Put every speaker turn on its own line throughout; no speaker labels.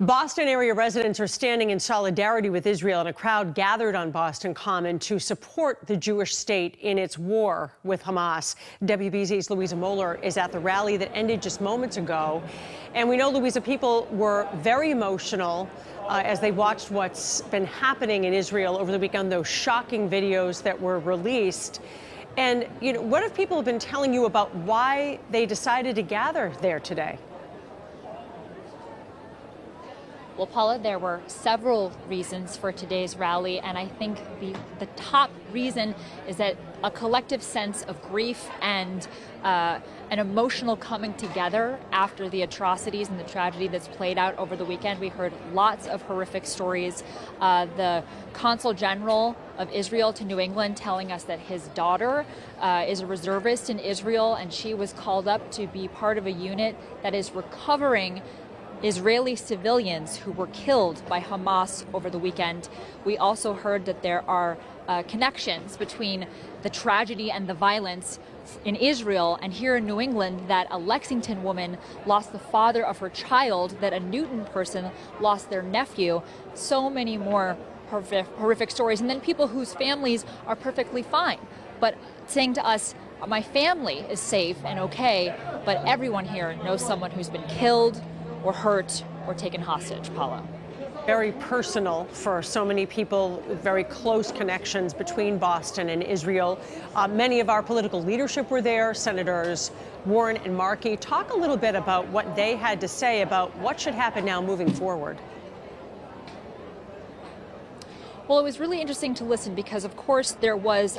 Boston area residents are standing in solidarity with Israel, and a crowd gathered on Boston Common to support the Jewish state in its war with Hamas. WBZ's Louisa Moller is at the rally that ended just moments ago. And we know, Louisa, people were very emotional as they watched what's been happening in Israel over the weekend, those shocking videos that were released. And, what have people been telling you about why they decided to gather there today?
Well, Paula, there were several reasons for today's rally, and I think the top reason is that a collective sense of grief and an emotional coming together after the atrocities and the tragedy that's played out over the weekend. We heard lots of horrific stories. The Consul General of Israel to New England telling us that his daughter is a reservist in Israel, and she was called up to be part of a unit that is recovering Israeli civilians who were killed by Hamas over the weekend. We also heard that there are connections between the tragedy and the violence in Israel and here in New England, that a Lexington woman lost the father of her child, that a Newton person lost their nephew. So many more horrific stories. And then people whose families are perfectly fine, but saying to us, my family is safe and okay, but everyone here knows someone who's been killed or hurt or taken hostage. Paula.
Very personal for so many people, very close connections between Boston and Israel. Many of our political leadership were there, Senators Warren and Markey. Talk a little bit about what they had to say about what should happen now moving forward.
Well, it was really interesting to listen because, of course, there was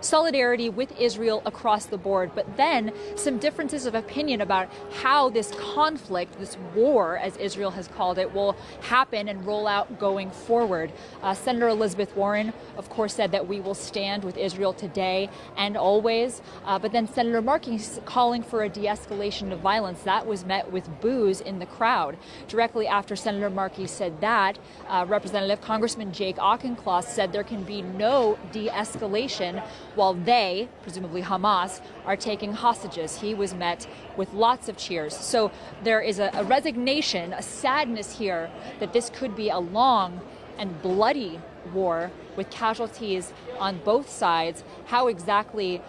solidarity with Israel across the board, but then some differences of opinion about how this conflict, this war, as Israel has called it, will happen and roll out going forward. Senator Elizabeth Warren, of course, said that we will stand with Israel today and always, but then Senator Markey calling for a de-escalation of violence. That was met with boos in the crowd. Directly after Senator Markey said that, Congressman Jake Auchincloss said there can be no de-escalation while they, presumably Hamas, are taking hostages. He was met with lots of cheers. So there is a resignation, a sadness here that this could be a long and bloody war with casualties on both sides. How exactly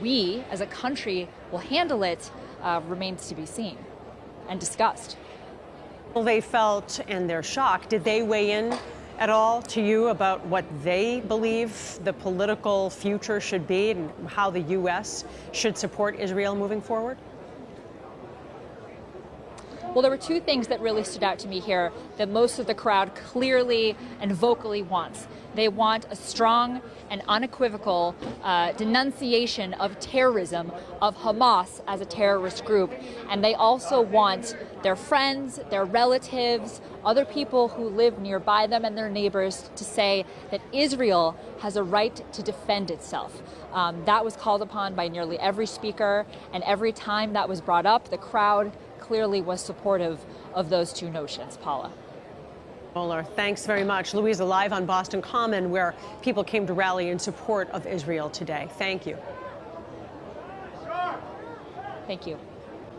we as a country will handle it remains to be seen and discussed.
Well, they felt, and they're shocked. Did they weigh in at all to you about what they believe the political future should be and how the U.S. should support Israel moving forward?
Well, there were two things that really stood out to me here that most of the crowd clearly and vocally wants. They want a strong and unequivocal denunciation of terrorism, of Hamas as a terrorist group. And they also want their friends, their relatives, other people who live nearby them and their neighbors to say that Israel has a right to defend itself. That was called upon by nearly every speaker, and every time that was brought up, the crowd clearly was supportive of those two notions. Paula.
Moller, thanks very much. Louisa, live on Boston Common, where people came to rally in support of Israel today. Thank you.
Thank you.